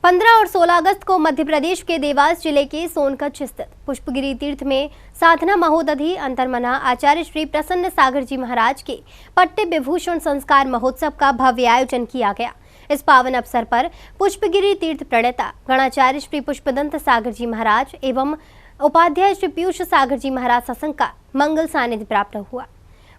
15 और 16 अगस्त को मध्य प्रदेश के देवास जिले के सोनकच्छ स्थित पुष्पगिरी तीर्थ में साधना महोदधि अंतर्मना आचार्य श्री प्रसन्न सागर जी महाराज के पट्टे विभूषण संस्कार महोत्सव का भव्य आयोजन किया गया। इस पावन अवसर पर पुष्पगिरी तीर्थ प्रणेता गणाचार्य श्री पुष्पदंत सागर जी महाराज एवं उपाध्याय श्री पीयूष सागर जी महाराज सत्संग का मंगल सानिध्य प्राप्त हुआ।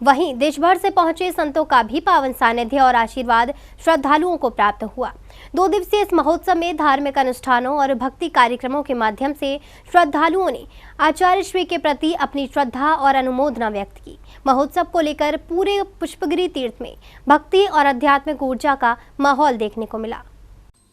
वहीं देश भर से पहुंचे संतों का भी पावन सानिध्य और आशीर्वाद श्रद्धालुओं को प्राप्त हुआ। 2 दिवसीय इस महोत्सव में धार्मिक अनुष्ठानों और भक्ति कार्यक्रमों के माध्यम से श्रद्धालुओं ने आचार्य श्री के प्रति अपनी श्रद्धा और अनुमोदना व्यक्त की। महोत्सव को लेकर पूरे पुष्पगिरी तीर्थ में भक्ति और आध्यात्मिक ऊर्जा का माहौल देखने को मिला।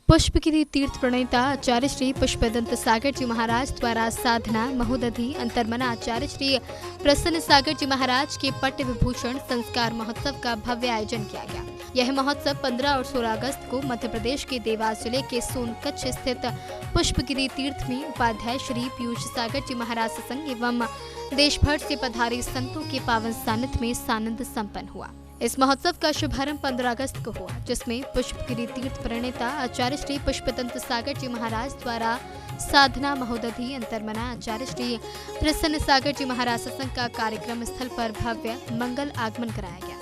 पुष्पगिरी तीर्थ प्रणेता आचार्य श्री पुष्पदंत सागर जी महाराज द्वारा साधना महोदधि अंतर्मना आचार्य श्री प्रसन्न सागर जी महाराज के पट्ट विभूषण संस्कार महोत्सव का भव्य आयोजन किया गया। यह महोत्सव 15 और 16 अगस्त को मध्य प्रदेश के देवास जिले के सोनकच्छ स्थित पुष्पगिरी तीर्थ में उपाध्याय श्री पीयूष सागर जी महाराज सत्संग एवं देश भर से पधारे संतों के पावन सानिध्य में सानंद संपन्न हुआ। इस महोत्सव का शुभारंभ 15 अगस्त को हुआ, जिसमें पुष्पगिरी तीर्थ प्रणेता आचार्य श्री पुष्पदंत सागर जी महाराज द्वारा साधना महोदधि अंतर्मना आचार्य श्री प्रसन्न सागर जी महाराज सत्संग का कार्यक्रम स्थल पर भव्य मंगल आगमन कराया गया।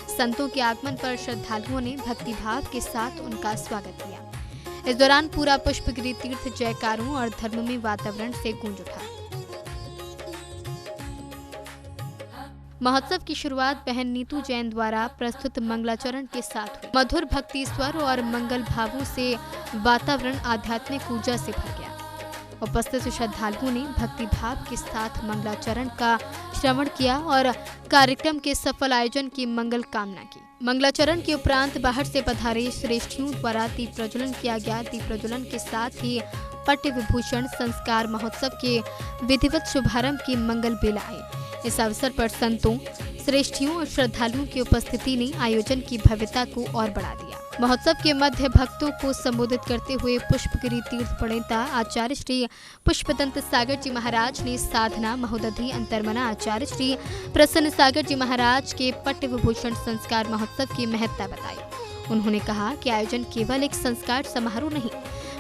संतों के आगमन पर श्रद्धालुओं ने भक्तिभाव के साथ उनका स्वागत किया। इस दौरान पूरा पुष्पगिरी तीर्थ जयकारों और धर्ममय वातावरण से गूंज उठा। महोत्सव की शुरुआत बहन नीतू जैन द्वारा प्रस्तुत मंगलाचरण के साथ हुई। मधुर भक्ति स्वर और मंगल भावों से वातावरण आध्यात्मिक ऊर्जा से भर गया। उपस्थित श्रद्धालुओं ने भक्ति भाव के साथ मंगलाचरण का श्रवण किया और कार्यक्रम के सफल आयोजन की मंगल कामना की। मंगलाचरण के उपरांत बाहर से पधारे श्रेष्ठियों द्वारा दीप प्रज्वलन किया गया। दीप प्रज्वलन के साथ ही पट्ट विभूषण संस्कार महोत्सव के विधिवत शुभारंभ की मंगल बेला आई। इस अवसर पर संतों, श्रेष्ठियों और श्रद्धालुओं की उपस्थिति ने आयोजन की भव्यता को और बढ़ा दिया। महोत्सव के मध्य भक्तों को संबोधित करते हुए पुष्पगिरी तीर्थ प्रणेता आचार्य श्री पुष्पदंत सागर जी महाराज ने साधना महोदधि अंतर्मना आचार्य श्री प्रसन्न सागर जी महाराज के पट्ट विभूषण संस्कार महोत्सव की महत्ता बताई। उन्होंने कहा कि आयोजन केवल एक संस्कार समारोह नहीं,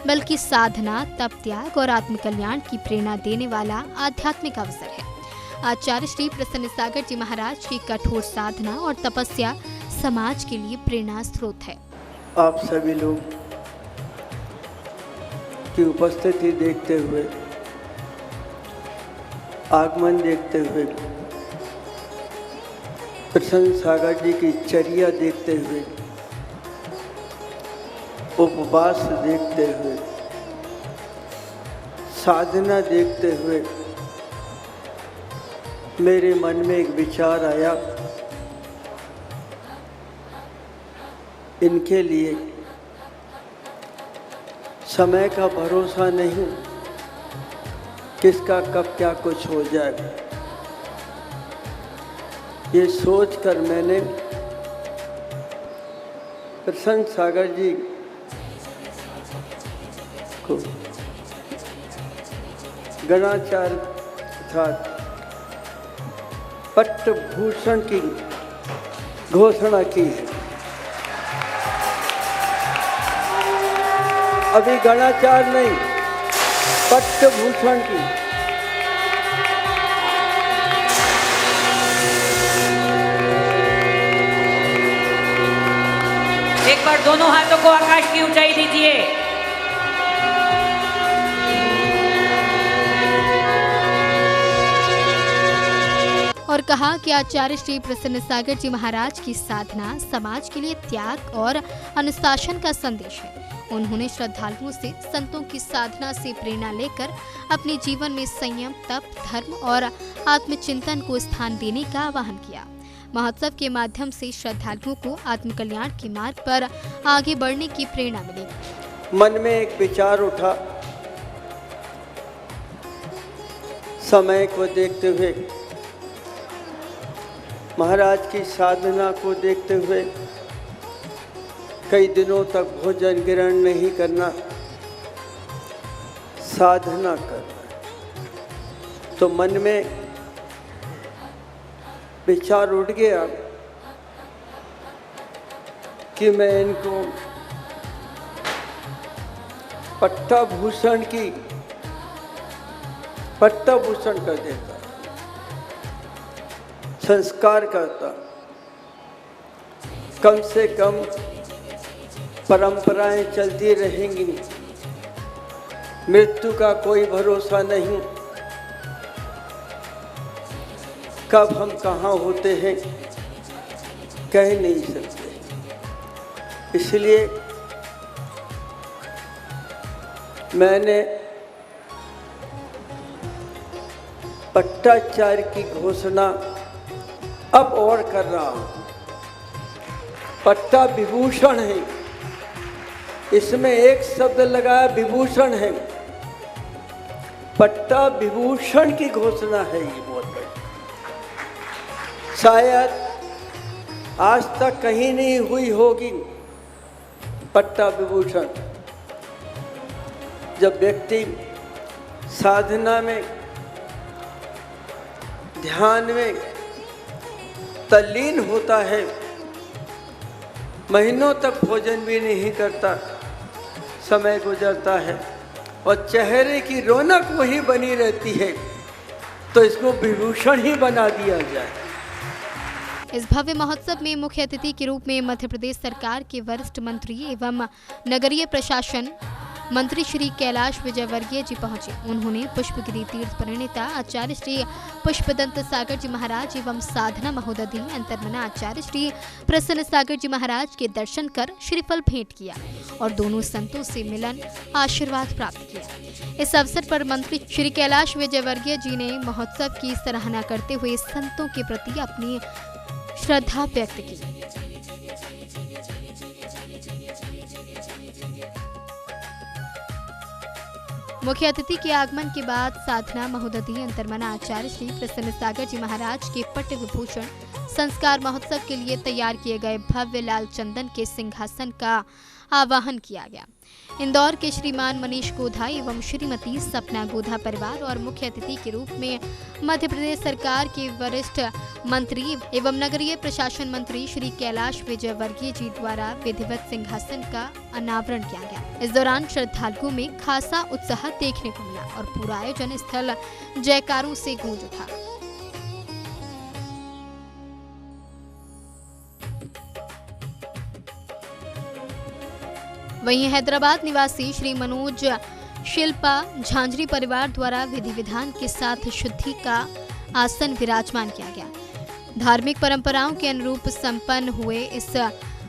बल्कि साधना, तप त्याग और आत्मकल्याण की प्रेरणा देने वाला आध्यात्मिक अवसर है। आचार्य श्री प्रसन्न सागर जी महाराज की कठोर साधना और तपस्या समाज के लिए प्रेरणा स्रोत है। आप सभी लोग की उपस्थिति देखते हुए, आगमन देखते हुए, प्रसन्न सागर जी की चर्या देखते हुए, उपवास देखते हुए, साधना देखते हुए मेरे मन में एक विचार आया, इनके लिए समय का भरोसा नहीं, किसका कब क्या कुछ हो जाएगा। ये सोचकर मैंने प्रसन्न सागर जी को गणाचार्य था पट्ट भूषण की घोषणा की है। अभी गणाचार्य नहीं, पट्ट भूषण की। एक बार दोनों हाथों को आकाश की ऊंचाई दीजिए। और कहा कि आचार्य श्री प्रसन्न सागर जी महाराज की साधना समाज के लिए त्याग और अनुशासन का संदेश है। उन्होंने श्रद्धालुओं से संतों की साधना से प्रेरणा लेकर अपने जीवन में संयम, तप, धर्म और आत्मचिंतन को स्थान देने का आह्वान किया। महोत्सव के माध्यम से श्रद्धालुओं को आत्मकल्याण के मार्ग पर आगे बढ़ने की प्रेरणा मिलेगी। मन में एक विचार उठा, समय को देखते हुए, महाराज की साधना को देखते हुए, कई दिनों तक भोजन ग्रहण नहीं करना, साधना करना, तो मन में विचार उठ गया कि मैं इनको पट्टाभूषण कर देता, संस्कार करता। कम से कम परंपराएं चलती रहेंगी, मृत्यु का कोई भरोसा नहीं, कब हम कहाँ होते हैं कह नहीं सकते। इसलिए मैंने पट्टाचार्य की घोषणा अब और कर रहा हूं। पट्टा विभूषण है, इसमें एक शब्द लगाया विभूषण है, पट्टा विभूषण की घोषणा है। ये बहुत बड़ी, शायद आज तक कहीं नहीं हुई होगी पट्टा विभूषण। जब व्यक्ति साधना में, ध्यान में तल्लीन होता है, महीनों तक भोजन भी नहीं करता, समय गुजरता है और चेहरे की रौनक वही बनी रहती है, तो इसको विभूषण ही बना दिया जाए। इस भव्य महोत्सव में मुख्य अतिथि के रूप में मध्य प्रदेश सरकार के वरिष्ठ मंत्री एवं नगरीय प्रशासन मंत्री श्री कैलाश विजयवर्गीय जी पहुंचे। उन्होंने पुष्पगिरी तीर्थ प्रणेता आचार्य श्री पुष्पदंत सागर जी महाराज एवं साधना महोदधि अंतर्मना आचार्य श्री प्रसन्न सागर जी महाराज के दर्शन कर श्रीफल भेंट किया और दोनों संतों से मिलन आशीर्वाद प्राप्त किया। इस अवसर पर मंत्री श्री कैलाश विजयवर्गीय जी ने महोत्सव की सराहना करते हुए संतों के प्रति अपनी श्रद्धा व्यक्त की। मुख्य अतिथि के आगमन के बाद साधना महोदधि अंतर्मना आचार्य श्री प्रसन्न सागर जी महाराज के पट्ट विभूषण संस्कार महोत्सव के लिए तैयार किए गए भव्य लाल चंदन के सिंहासन का आवाहन किया गया। इंदौर के श्रीमान मनीष गोधा एवं श्रीमती सपना गोधा परिवार और मुख्य अतिथि के रूप में मध्य प्रदेश सरकार के वरिष्ठ मंत्री एवं नगरीय प्रशासन मंत्री श्री कैलाश विजयवर्गीय जी द्वारा विधिवत सिंहासन का अनावरण किया गया। इस दौरान श्रद्धालुओं में खासा उत्साह देखने को मिला और पूरा आयोजन स्थल जयकारों से गूंज उठा। वहीं हैदराबाद निवासी श्री मनोज शिल्पा झांझरी परिवार द्वारा विधि विधान के साथ शुद्धि का आसन विराजमान किया गया। धार्मिक परंपराओं के अनुरूप संपन्न हुए इस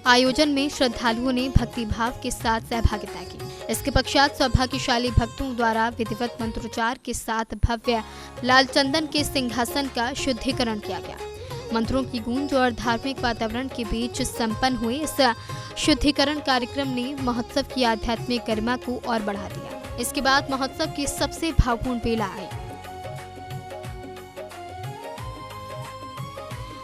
आयोजन में श्रद्धालुओं ने भक्ति भाव के साथ सहभागिता की। इसके पश्चात सौभाग्यशाली भक्तों द्वारा विधिवत मंत्रोच्चार के साथ भव्य लाल चंदन के सिंहासन का शुद्धिकरण किया गया। मंत्रों की गूंज और धार्मिक वातावरण के बीच संपन्न हुए इस शुद्धिकरण कार्यक्रम ने महोत्सव की आध्यात्मिक गरिमा को और बढ़ा दिया। इसके बाद महोत्सव की सबसे भावपूर्ण बेला आई।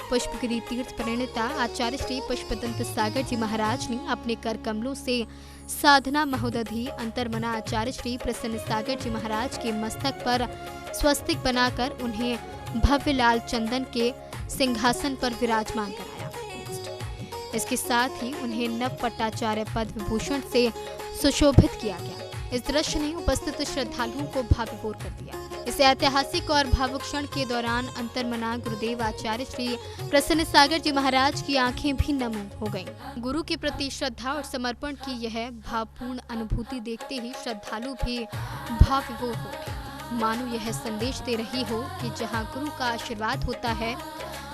पुष्पगिरी तीर्थ प्रणेता आचार्य श्री पुष्पदंत सागर जी महाराज ने अपने कर कमलों से साधना महोदधि अंतर्मना आचार्य श्री प्रसन्न सागर जी महाराज के मस्तक पर स्वस्तिक बनाकर उन्हें भव्य लाल चंदन के सिंहासन पर विराजमान कराया। इसके साथ ही उन्हें नव पट्टाचार्य पद विभूषण से सुशोभित किया गया। इस दृश्य ने उपस्थित श्रद्धालुओं को भावविभोर कर दिया। इस ऐतिहासिक और भावुक क्षण के दौरान अंतर्मना गुरुदेव आचार्य श्री प्रसन्न सागर जी महाराज की आंखें भी नम हो गईं। गुरु के प्रति श्रद्धा और समर्पण की यह भावपूर्ण अनुभूति देखते ही श्रद्धालु भी भावविभोर हो उठे। मानो यह संदेश दे रही हो कि जहां गुरु का आशीर्वाद होता है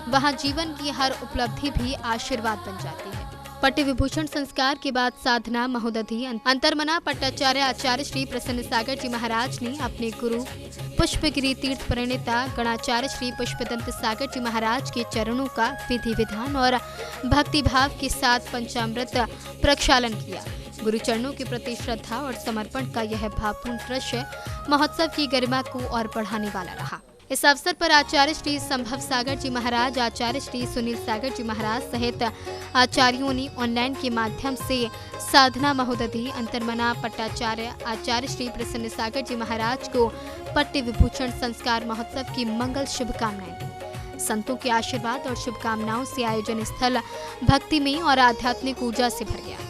वहां जीवन की हर उपलब्धि भी आशीर्वाद बन जाती है। पट्ट विभूषण संस्कार के बाद साधना महोदधि अंतर्मना पट्टाचार्य आचार्य श्री प्रसन्न सागर जी महाराज ने अपने गुरु पुष्पगिरी तीर्थ प्रणेता गणाचार्य श्री पुष्पदंत सागर जी महाराज के चरणों का विधि विधान और भक्ति भाव के साथ पंचामृत प्रक्षालन किया। गुरु चरणों के प्रति श्रद्धा और समर्पण का यह भावपूर्ण दृश्य महोत्सव की गरिमा को और बढ़ाने वाला रहा। इस अवसर पर आचार्य श्री संभव सागर जी महाराज, आचार्य श्री सुनील सागर जी महाराज सहित आचार्यों ने ऑनलाइन के माध्यम से साधना महोदधि अंतर्मना पट्टाचार्य आचार्य श्री प्रसन्न सागर जी महाराज को पट्ट विभूषण संस्कार महोत्सव की मंगल शुभकामनाएं दी। संतों के आशीर्वाद और शुभकामनाओं से आयोजन स्थल भक्तिमय और आध्यात्मिक ऊर्जा से भर गया।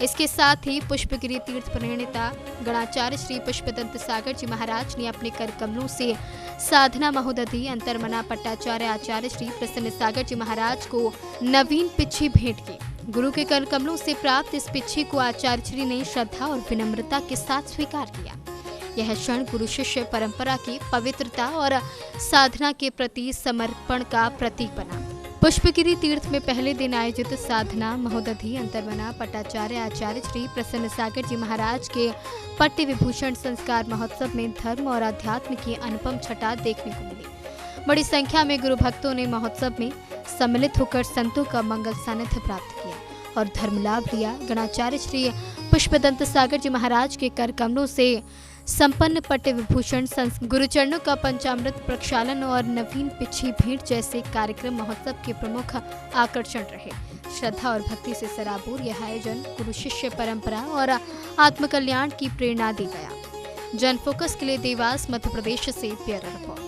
इसके साथ ही पुष्पगिरी तीर्थ प्रणेता गणाचार्य श्री पुष्पदंत सागर जी महाराज ने अपने कर कमलों से साधना महोदधि अंतर्मना पट्टाचार्य आचार्य श्री प्रसन्न सागर जी महाराज को नवीन पिच्छी भेंट की। गुरु के कर कमलों से प्राप्त इस पिच्छी को आचार्य श्री ने श्रद्धा और विनम्रता के साथ स्वीकार किया। यह क्षण गुरु शिष्य परंपरा की पवित्रता और साधना के प्रति समर्पण का प्रतीक बना। पुष्पगिरी तीर्थ में पहले दिन आयोजित साधना महोदधि अंतर्मना पट्टाचार्य आचार्य श्री प्रसन्न सागर जी महाराज के पट्ट विभूषण संस्कार महोत्सव में धर्म और अध्यात्म की अनुपम छटा देखने को मिली। बड़ी संख्या में गुरु भक्तों ने महोत्सव में सम्मिलित होकर संतों का मंगल सानिध्य प्राप्त किया और धर्म लाभ लिया। गणाचार्य श्री पुष्पदंत सागर जी महाराज के कर कमलों से संपन्न पट्ट विभूषण गुरुचरणों का पंचामृत प्रक्षालन और नवीन पिच्छी भेंट जैसे कार्यक्रम महोत्सव के प्रमुख आकर्षण रहे। श्रद्धा और भक्ति से सराबोर यह आयोजन गुरु शिष्य परंपरा और आत्मकल्याण की प्रेरणा दी गया। जन फोकस के लिए देवास मध्य प्रदेश से ब्यूरो रिपोर्ट।